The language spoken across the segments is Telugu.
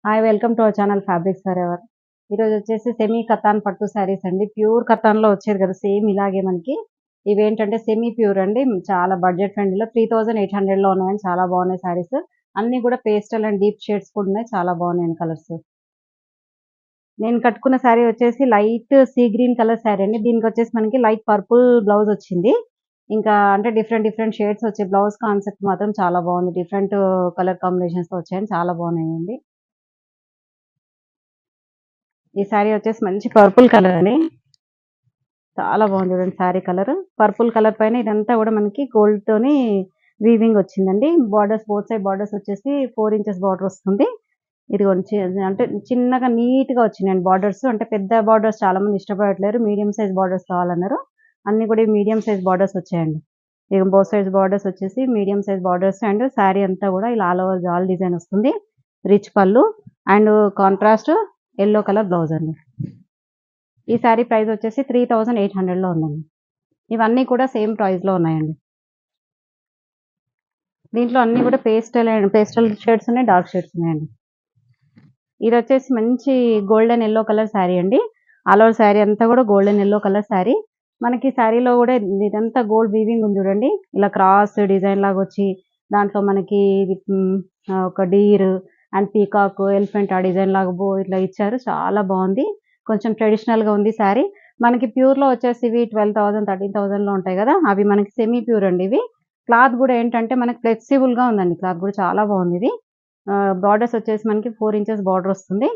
Hi welcome to our channel fabrics for ever. ఈరోజు వచ్చేసి సెమీ కతాన్ పట్టు శారీస్ అండి. ప్యూర్ కతాన్లో వచ్చేది కదా సేమ్ ఇలాగే మనకి. ఇవేంటంటే సెమీ ప్యూర్ అండి, చాలా బడ్జెట్ ఫ్రెండ్లీలో 3800లో ఉన్నాయని చాలా బాగున్నాయి శారీస్. అన్ని కూడా పేస్టల్ అండ్ డీప్ షేడ్స్ కూడా ఉన్నాయి, చాలా బాగున్నాయి కలర్స్. నేను కట్టుకున్న శారీ వచ్చేసి light sea green colour sari అండి. దీనికి వచ్చేసి మనకి లైట్ పర్పుల్ బ్లౌజ్ వచ్చింది. ఇంకా అంటే డిఫరెంట్ డిఫరెంట్ షేడ్స్ వచ్చాయి. బ్లౌజ్ కాన్సెప్ట్ మాత్రం చాలా బాగుంది, డిఫరెంట్ కలర్ కాంబినేషన్స్ వచ్చాయని చాలా బాగున్నాయండి. ఈ శారీ వచ్చేసి మంచి పర్పుల్ కలర్ అండి, చాలా బాగుంది చూడండి. శారీ కలర్ పర్పుల్ కలర్ పైన ఇదంతా కూడా మనకి గోల్డ్ తోని వీవింగ్ వచ్చిందండి. బార్డర్స్ బోత్ సైడ్ బార్డర్స్ వచ్చేసి 4 ఇంచెస్ బార్డర్ వస్తుంది. ఇది అంటే చిన్నగా నీట్ గా వచ్చినాయండి బార్డర్స్. అంటే పెద్ద బార్డర్స్ చాలా మంది ఇష్టపడట్లేరు, మీడియం సైజ్ బార్డర్స్ కావాలన్నారు. అన్ని కూడా మీడియం సైజ్ బార్డర్స్ వచ్చాయండి. ఇక బోత్ సైజ్ బార్డర్స్ వచ్చేసి medium size borders and sari అంతా కూడా ఇలా ఆల్ ఓవర్ జాల్ డిజైన్ వస్తుంది. రిచ్ పళ్ళు and contrast yellow colour blouse అండి. ఈ శారీ ప్రైస్ వచ్చేసి 3800లో ఉందండి. ఇవన్నీ కూడా సేమ్ ప్రైస్ లో ఉన్నాయండి. దీంట్లో అన్ని కూడా పేస్టల్ షేడ్స్ ఉన్నాయి, డార్క్ షేడ్స్ ఉన్నాయండి. ఇది వచ్చేసి మంచి గోల్డెన్ ఎల్లో కలర్ శారీ అండి. ఆల్ ఓవర్ శారీ అంతా కూడా గోల్డెన్ ఎల్లో కలర్ శారీ. మనకి శారీలో కూడా ఇదంతా గోల్డ్ వీవింగ్ ఉంది చూడండి. ఇలా క్రాస్ డిజైన్ లాగా వచ్చి దాంట్లో మనకి ఒక డీర్ అండ్ పీకాక్ ఎలిఫెంట్ ఆ డిజైన్ లాగా ఇట్లా ఇచ్చారు, చాలా బాగుంది. కొంచెం ట్రెడిషనల్ గా ఉంది శారీ. మనకి ప్యూర్ లో వచ్చేసి ఇవి 12,000 13,000 లో ఉంటాయి కదా, అవి మనకి సెమీ ప్యూర్ అండి. ఇవి క్లాత్ కూడా ఏంటంటే మనకి ఫ్లెక్సిబుల్ గా ఉందండి, క్లాత్ కూడా చాలా బాగుంది. ఇది బార్డర్స్ వచ్చేసి మనకి 4 ఇంచెస్ బార్డర్ వస్తుంది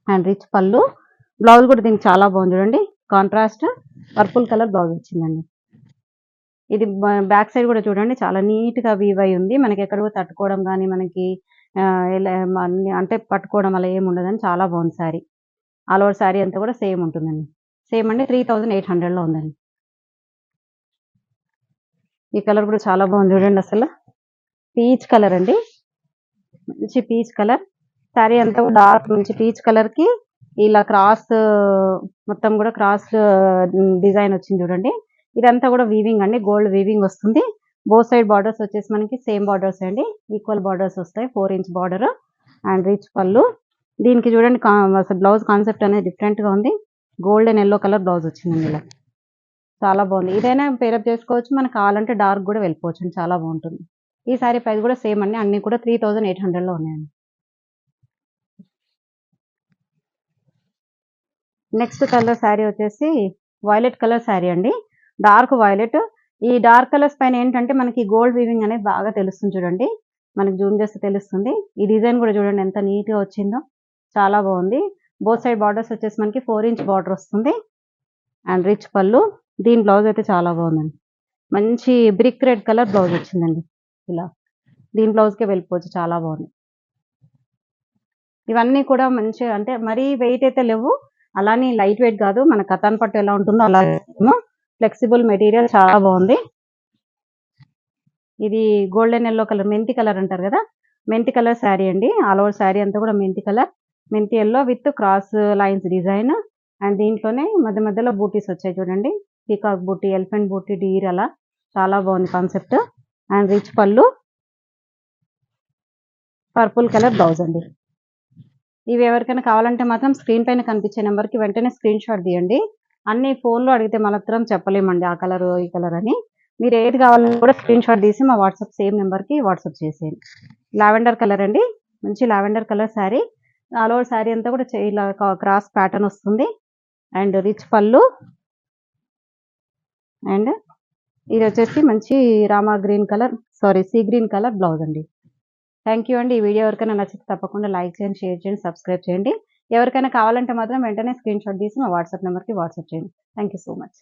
అండ్ రిచ్ పళ్ళు. బ్లౌజ్ కూడా దీనికి చాలా బాగుంది చూడండి, కాంట్రాస్ట్ పర్పుల్ కలర్ బ్లౌజ్ వచ్చిందండి. ఇది బ్యాక్ సైడ్ కూడా చూడండి, చాలా నీట్ గా వీవ్ అయి ఉంది. మనకి ఎక్కడ తట్టుకోవడం కానీ మనకి అంటే పట్టుకోవడం అలా ఏమి ఉండదని చాలా బాగుంది శారీ. ఆల్ ఓవర్ శారీ అంతా కూడా సేమ్ ఉంటుందండి. సేమ్ అండి 3800లో ఉందండి. ఈ కలర్ కూడా చాలా బాగుంది చూడండి, అసలు పీచ్ కలర్ అండి, మంచి పీచ్ కలర్. శారీ అంతా కూడా డార్క్ మంచి పీచ్ కలర్ కి ఇలా క్రాస్ మొత్తం కూడా క్రాస్ డిజైన్ వచ్చింది చూడండి. ఇదంతా కూడా వీవింగ్ అండి, గోల్డ్ వీవింగ్ వస్తుంది. బోత్ సైడ్ బార్డర్స్ వచ్చేసి మనకి సేమ్ బార్డర్స్ అండి, ఈక్వల్ బార్డర్స్ వస్తాయి. 4 ఇంచ్ బార్డర్ అండ్ రిచ్ పళ్ళు. దీనికి చూడండి అసలు బ్లౌజ్ కాన్సెప్ట్ అనేది డిఫరెంట్ గా ఉంది. గోల్డెన్ ఎల్లో కలర్ బ్లౌజ్ వచ్చిందండి, ఇలా చాలా బాగుంది. ఇదైనా పేరప్ చేసుకోవచ్చు, మనకు కావాలంటే డార్క్ కూడా వెళ్ళిపోవచ్చు, చాలా బాగుంటుంది. ఈ సారీ ప్రైస్ కూడా సేమ్ అండి, అన్ని కూడా 3800లో ఉన్నాయండి. నెక్స్ట్ కలర్ శారీ వచ్చేసి వైలెట్ కలర్ శారీ అండి, డార్క్ వైలెట్. ఈ డార్క్ కలర్స్ పైన ఏంటంటే మనకి గోల్డ్ వీవింగ్ అనేది బాగా తెలుస్తుంది చూడండి, మనకి జూమ్ చేస్తే తెలుస్తుంది. ఈ డిజైన్ కూడా చూడండి ఎంత నీట్ గా వచ్చిందో, చాలా బాగుంది. బోత్ సైడ్ బార్డర్స్ వచ్చేసి మనకి 4 ఇంచ్ బార్డర్ వస్తుంది అండ్ రిచ్ పళ్ళు. దీని బ్లౌజ్ అయితే చాలా బాగుందండి, మంచి బ్రిక్ రెడ్ కలర్ బ్లౌజ్ వచ్చిందండి. ఇలా దీని బ్లౌజ్కే వెళ్ళిపోవచ్చు, చాలా బాగుంది. ఇవన్నీ కూడా మంచి అంటే మరీ వెయిట్ అయితే లేవు, అలానే లైట్ వెయిట్ కాదు. మన కతాన్ పట్టు ఎలా ఉంటుందో అలా ఫ్లెక్సిబుల్ మెటీరియల్, చాలా బాగుంది. ఇది గోల్డెన్ ఎల్లో కలర్, మెంతి కలర్ అంటారు కదా, మెంతి కలర్ శారీ అండి. ఆల్ ఓవర్ శారీ అంతా కూడా మెంతి కలర్, మెంతి yellow with cross lines design. And దీంట్లోనే మధ్య మధ్యలో బూటీస్ వచ్చాయి చూడండి, పీకాక్ బూటీ, ఎలిఫెంట్ బూటీ, డీర్ అలా చాలా బాగుంది కాన్సెప్ట్. అండ్ రిచ్ పళ్ళు, పర్పుల్ కలర్ బ్లౌజ్ అండి. ఇవి ఎవరికైనా కావాలంటే మాత్రం స్క్రీన్ పైన కనిపించే నెంబర్కి వెంటనే స్క్రీన్ షాట్ తీయండి. అన్ని ఫోన్లో అడిగితే మాత్రం చెప్పలేమండి ఆ కలర్ ఈ కలర్ అని. మీరు ఏది కావాలని కూడా స్క్రీన్ షాట్ తీసి మా వాట్సాప్ సేమ్ నెంబర్కి వాట్సాప్ చేసేయండి. లావెండర్ కలర్ అండి, మంచి lavender colour sari. All over sari అంతా కూడా ఇలా క్రాస్ ప్యాటర్న్ వస్తుంది అండ్ రిచ్ పళ్ళు. అండ్ ఇది వచ్చేసి మంచి Rama green colour, sea green colour blouse అండి. థ్యాంక్ యూ అండి. ఈ వీడియో ఎవరికైనా నచ్చితే తప్పకుండా లైక్ చేయండి, షేర్ చేయండి, సబ్స్క్రైబ్ చేయండి. ఎవరికైనా కావాలంటే మాత్రం వెంటనే స్క్రీన్ షాట్ తీసి మా వాట్సాప్ నెంబర్కి వాట్సాప్ చేయండి. Thank you so much.